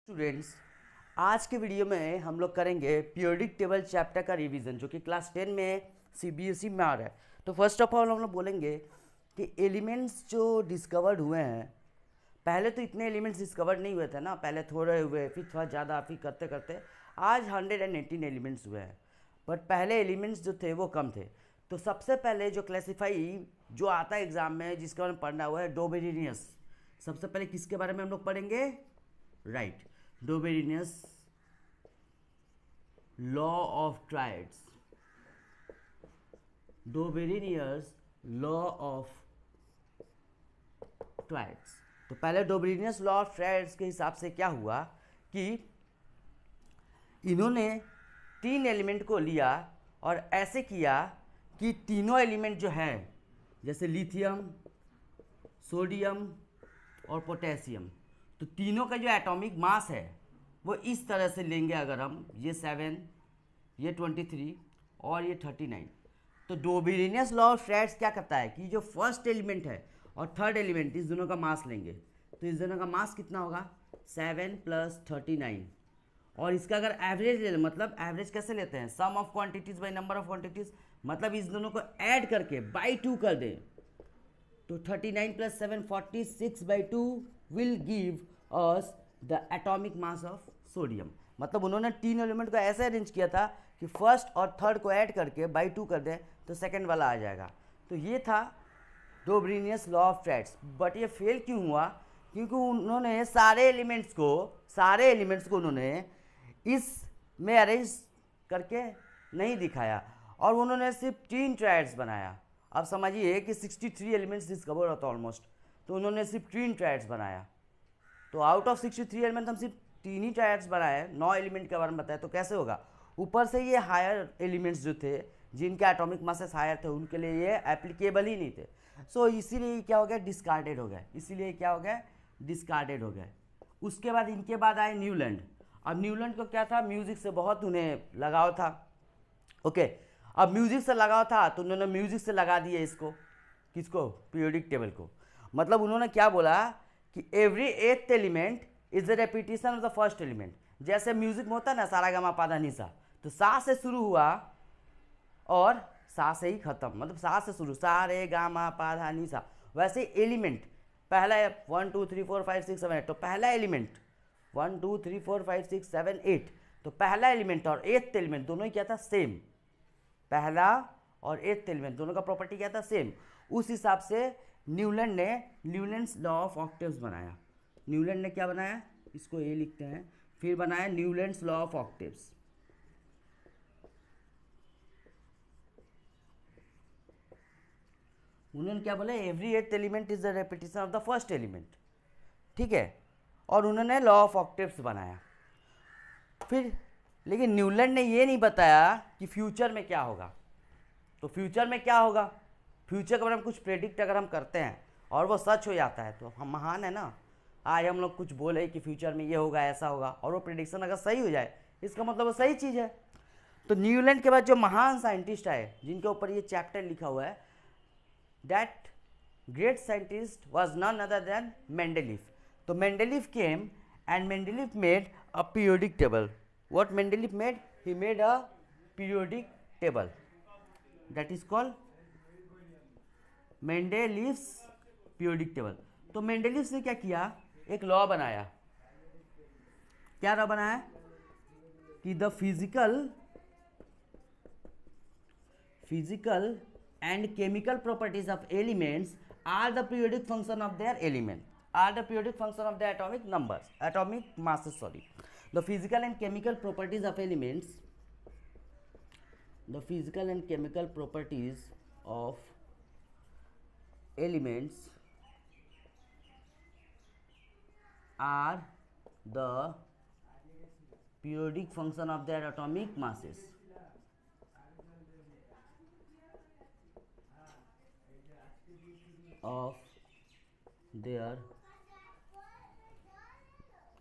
Students, आज के video में हम लोग करेंगे पीरियोडिक टेबल चैप्टर का रिवीजन जो कि क्लास 10 में सीबीएसई में आ रहा है। तो फर्स्ट ऑफ ऑल हम लोग बोलेंगे कि एलिमेंट्स जो डिस्कवर्ड हुए हैं, पहले तो इतने एलिमेंट्स डिस्कवर्ड नहीं हुए थे ना, पहले थोड़े हुए, फिर थोड़ा ज़्यादा, फिर करते करते आज 118 एलिमेंट्स हुए हैं। बट पहले एलिमेंट्स जो थे वो कम थे। तो सबसे पहले जो क्लासीफाई जो आता है एग्जाम में, जिसके बारे में पढ़ना हुआ है, डोबेरिनियस। सबसे पहले किसके बारे में हम लोग पढ़ेंगे? Right, Dobereiner's law of triads. Dobereiner's law of triads. तो पहले डोबेरिनियस लॉ ऑफ ट्राइड्स के हिसाब से क्या हुआ कि इन्होंने तीन एलिमेंट को लिया और ऐसे किया कि तीनों एलिमेंट जो है, जैसे लिथियम, सोडियम और पोटेशियम, तो तीनों का जो एटॉमिक मास है वो इस तरह से लेंगे। अगर हम ये 7, ये 23 और ये 39, तो डोबेरिनियस लॉ ऑफ ट्राइड्स क्या करता है कि जो फर्स्ट एलिमेंट है और थर्ड एलिमेंट, इस दोनों का मास लेंगे। तो इस दोनों का मास कितना होगा? 7 + 39। और इसका अगर एवरेज ले लें, मतलब एवरेज कैसे लेते हैं? Sum of quantities by number of quantities, मतलब इस दोनों को ऐड करके बाई 2 कर दें, तो 39 + 7 46/2 will give us the atomic mass of sodium. मतलब उन्होंने तीन एलिमेंट को ऐसे अरेंज किया था कि फर्स्ट और थर्ड को ऐड करके बाई 2 कर दें तो सेकेंड वाला आ जाएगा। तो ये था डोबेरिनियस लॉ ऑफ ट्राइड्स। बट ये फेल क्यों हुआ? क्योंकि उन्होंने सारे एलिमेंट्स को उन्होंने इस में अरेंज करके नहीं दिखाया और उन्होंने सिर्फ 3 ट्राइड्स बनाया। अब समझिए कि 63 एलिमेंट्स डिस्कवर होता ऑलमोस्ट, तो उन्होंने सिर्फ 3 ट्राइड्स बनाया। तो आउट ऑफ 63 एलिमेंट हम सिर्फ 3 ही ट्राइड्स बनाए, 9 एलिमेंट के बारे में बताया, तो कैसे होगा? ऊपर से ये हायर एलिमेंट्स जो थे, जिनके एटॉमिक मासेस हायर थे, उनके लिए ये एप्लीकेबल ही नहीं थे। सो इसीलिए क्या हो गया? डिस्कार्डेड हो गया। इसीलिए क्या हो गया? डिस्कार्डेड हो गया। उसके बाद इनके बाद आए न्यूलैंड। अब न्यूलैंड को क्या था? म्यूजिक से बहुत उन्हें लगाव था। ओके, अब म्यूजिक से लगाव था तो उन्होंने म्यूजिक से लगा दिया इसको, किसको? पीरियोडिक टेबल को। मतलब उन्होंने क्या बोला कि every 8th element is the repetition of the first element. जैसे म्यूजिक में होता है ना, सारा गा मा पा धा नी सा, तो सा से शुरू हुआ और सा से ही खत्म, मतलब सा से शुरू, सा रे गा मा पा धा नी सा। वैसे एलिमेंट पहला 1 2 3 4 5 6 7 8, तो पहला एलिमेंट 1 2 3 4 5 6 7 8, तो पहला एलिमेंट और 8th एलिमेंट दोनों ही क्या था? सेम। पहला और 8th एलिमेंट दोनों का प्रॉपर्टी क्या था? सेम। उस हिसाब से न्यूलैंड ने न्यूलैंड्स लॉ ऑफ ऑक्टेव्स बनाया। न्यूलैंड ने क्या बनाया? इसको ए लिखते हैं, फिर बनाया न्यूलैंड्स लॉ ऑफ ऑक्टेव्स। उन्होंने क्या बोला? Every 8th element is the repetition of the first element, ठीक है। और उन्होंने लॉ ऑफ ऑक्टेव्स बनाया। फिर लेकिन न्यूलैंड ने ये नहीं बताया कि फ्यूचर में क्या होगा। तो फ्यूचर में क्या होगा? फ्यूचर के बारे में कुछ प्रेडिक्ट अगर हम करते हैं और वो सच हो जाता है तो हम महान है ना। आज हम लोग कुछ बोले कि फ्यूचर में ये होगा, ऐसा होगा, और वो प्रेडिक्शन अगर सही हो जाए, इसका मतलब वो सही चीज़ है। तो न्यूलैंड के बाद जो महान साइंटिस्ट आए, जिनके ऊपर ये चैप्टर लिखा हुआ है, that great scientist was none other than Mendeleev. तो Mendeleev came and Mendeleev made a periodic table. What Mendeleev made? He made a periodic table. That is called Mendeleev's periodic table. तो Mendeleev ने क्या किया? एक law बनाया। क्या law बनाया? कि the physical and chemical properties of elements are the periodic function of their element, are the periodic function of the atomic masses, sorry. The physical and chemical properties of elements, the physical and chemical properties of elements are the periodic function of their atomic masses. Of their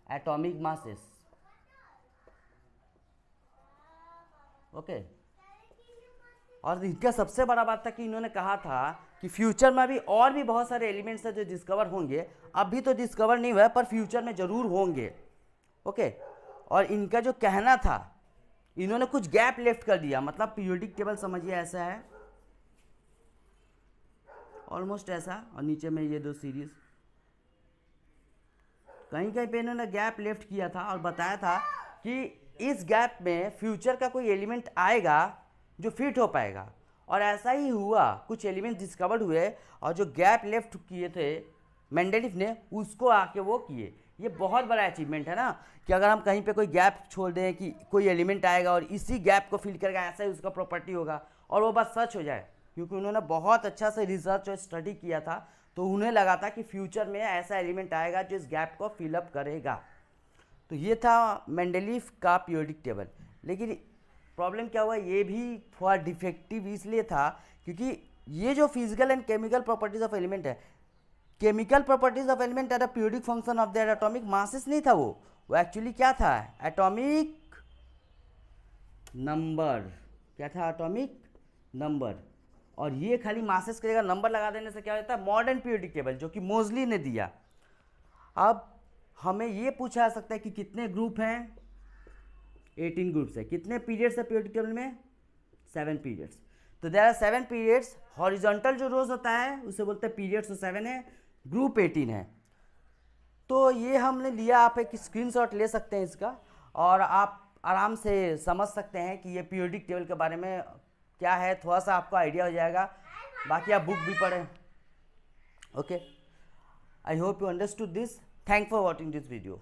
atomic masses. Okay, और इनका सबसे बड़ा बात था कि इन्होंने कहा था कि फ्यूचर में भी और भी बहुत सारे एलिमेंट्स हैं जो डिस्कवर होंगे। अभी तो डिस्कवर नहीं हुआ है, पर फ्यूचर में जरूर होंगे। ओके। और इनका जो कहना था, इन्होंने कुछ गैप लेफ्ट कर दिया, मतलब पीरियोडिक टेबल समझिए ऐसा है, ऑलमोस्ट ऐसा, और नीचे में ये दो सीरीज, कहीं कहीं पे इन्होंने गैप लेफ्ट किया था और बताया था कि इस गैप में फ्यूचर का कोई एलिमेंट आएगा जो फिट हो पाएगा, और ऐसा ही हुआ, कुछ एलिमेंट डिस्कवर्ड हुए और जो गैप लेफ्ट किए थे मेंडेलिफ ने, उसको आके वो किए। ये बहुत बड़ा अचीवमेंट है ना, कि अगर हम कहीं पे कोई गैप छोड़ दें कि कोई एलिमेंट आएगा और इसी गैप को फिल करेगा, ऐसा ही उसका प्रॉपर्टी होगा, और वो बात सच हो जाए, क्योंकि उन्होंने बहुत अच्छा से रिसर्च और स्टडी किया था, तो उन्हें लगा था कि फ्यूचर में ऐसा एलिमेंट आएगा जो इस गैप को फिलअप करेगा। तो ये था मेंडेलीफ का पीरियोडिक टेबल। लेकिन प्रॉब्लम क्या हुआ, ये भी थोड़ा डिफेक्टिव इसलिए था क्योंकि ये जो physical and chemical properties of element है, chemical properties of element at a periodic function of their atomic masses नहीं था, वो एक्चुअली क्या था, एटॉमिक नंबर। क्या था, एटॉमिक नंबर। और ये खाली मासेस की जगह नंबर लगा देने से क्या होता है, मॉडर्न पीरियोडिक टेबल, जो कि मोजली ने दिया। अब हमें ये पूछा जा सकता है कि कितने ग्रुप हैं, 18 ग्रुप्स है। कितने पीरियड्स है पीरियोडिक टेबल में, 7 पीरियड्स। तो देयर आर 7 पीरियड्स। हॉरिजॉन्टल जो रोज होता है उसे बोलते हैं पीरियड्स, तो 7 है, ग्रुप 18 है। तो ये हमने लिया, आप एक स्क्रीनशॉट ले सकते हैं इसका, और आप आराम से समझ सकते हैं कि ये पीरियोडिक टेबल के बारे में क्या है, थोड़ा सा आपको आइडिया हो जाएगा। बाकी आप बुक भी पढ़ें। Okay, I hope you understood this. Thank for watching this video.